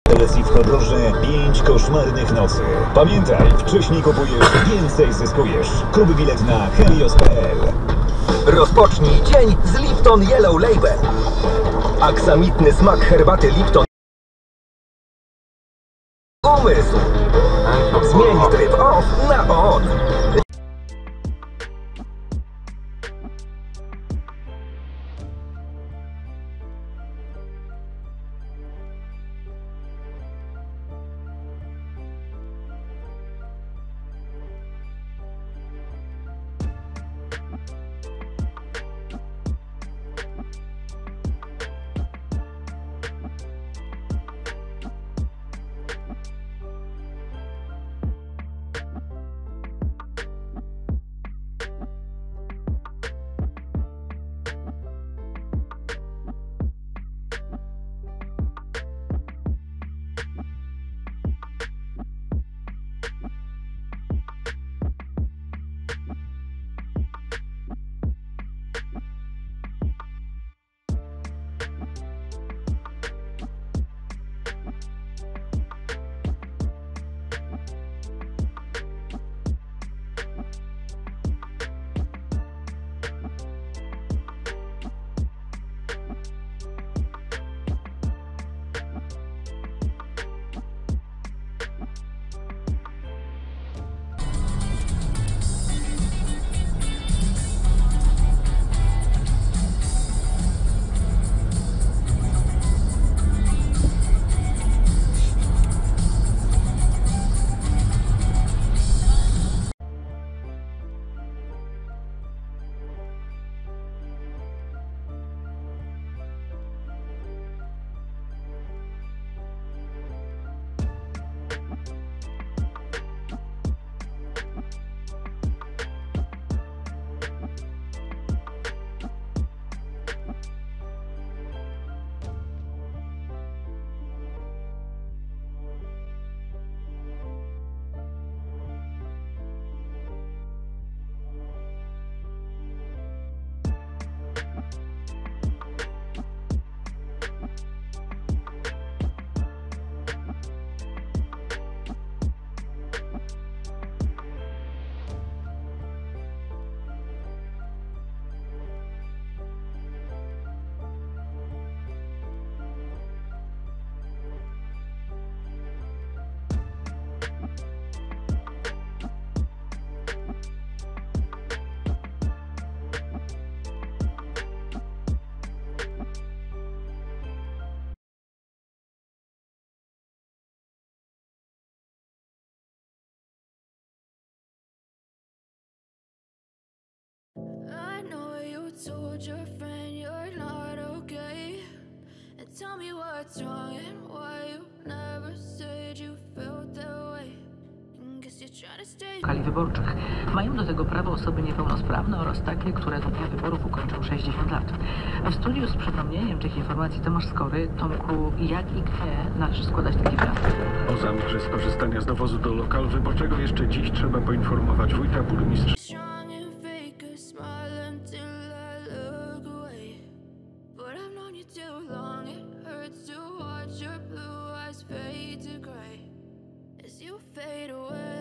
Telesy w horrorze 5 koszmarnych nocy. Pamiętaj, wcześniej kupujesz, więcej zyskujesz. Kup bilet na helios.pl. Rozpocznij dzień z Lipton Yellow Label. Aksamitny smak herbaty Lipton. Umysł. Zmień tryb off na on. I know you told your friend you're not okay, and tell me what's wrong and why you never said you felt that way. Guess you're trying to stay. Lokali wyborczych. Mają do tego prawo osoby niepełnosprawne oraz takie, które do dnia wyborów ukończą 60 lat. A w studiu z przypomnieniem tych informacji Tomasz Skory. Tomku, jak i gdzie należy składać taki wniosek? O zamierze skorzystania z dowozu do lokalu wyborczego jeszcze dziś trzeba poinformować wójta, burmistrza. Strong and fake a smile until I look away. But I've known you too long, it hurts to watch your blue eyes fade to gray as you fade away.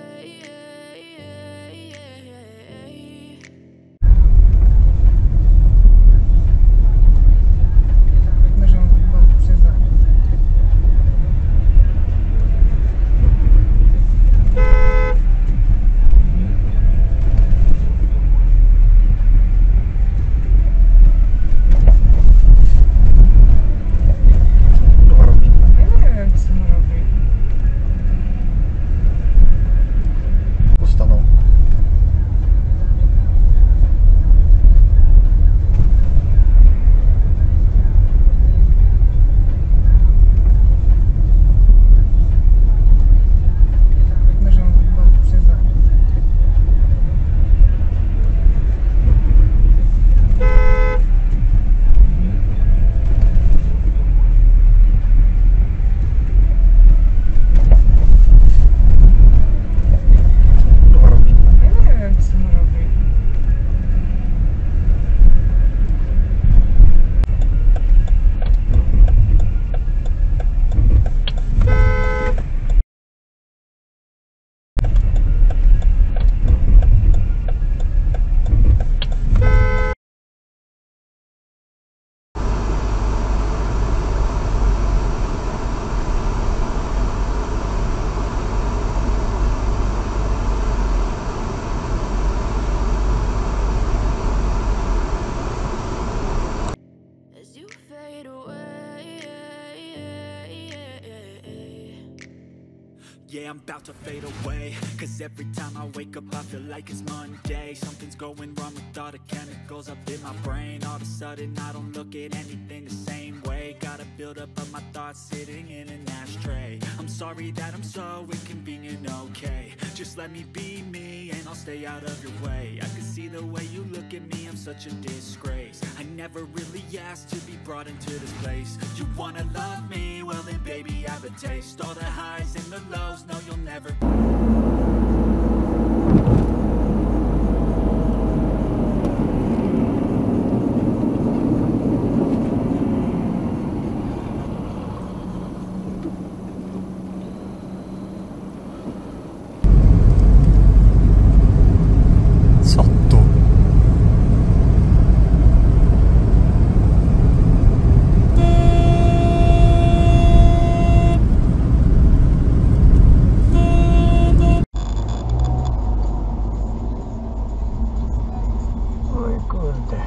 Yeah, I'm about to fade away, cause every time I wake up I feel like it's Monday. Something's going wrong with all the chemicals up in my brain. All of a sudden I don't look at anything the same way. Gotta build up of my thoughts sitting in an ashtray. I'm sorry that I'm so inconvenient, okay. Just let me be me and I'll stay out of your way. I can see the way you look at me, I'm such a disgrace. I never really asked to be brought into this place. You wanna love me? Well then baby, have a taste. All the highs and the lows, no you'll never. Co tu? Oj kurde.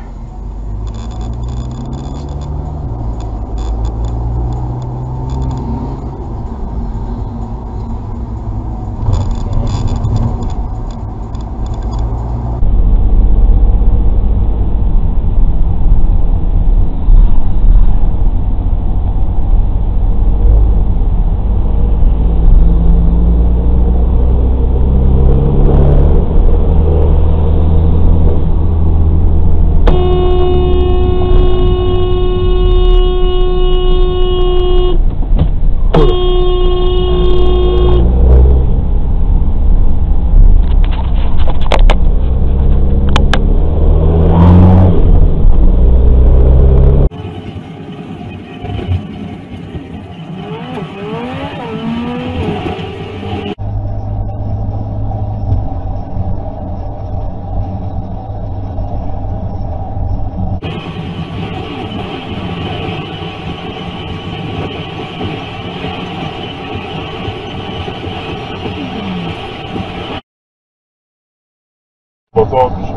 No dobrze,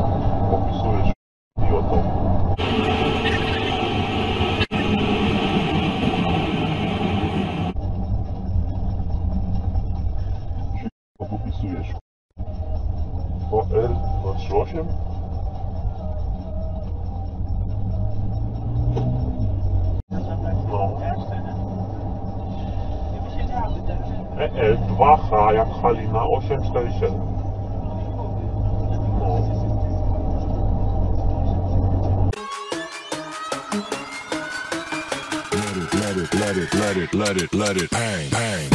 opisujesz idiotą. Opisujesz. To R238? No. EL2H jak Halina 847. Let it bang, bang.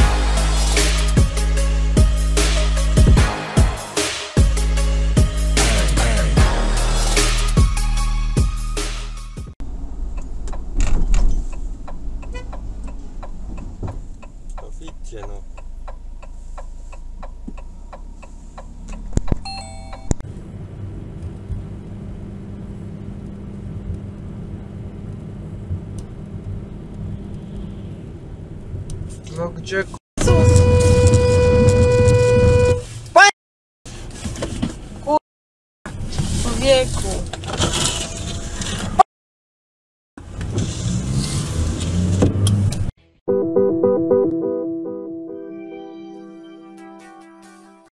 No widzicie, no. No gdzie Wieku.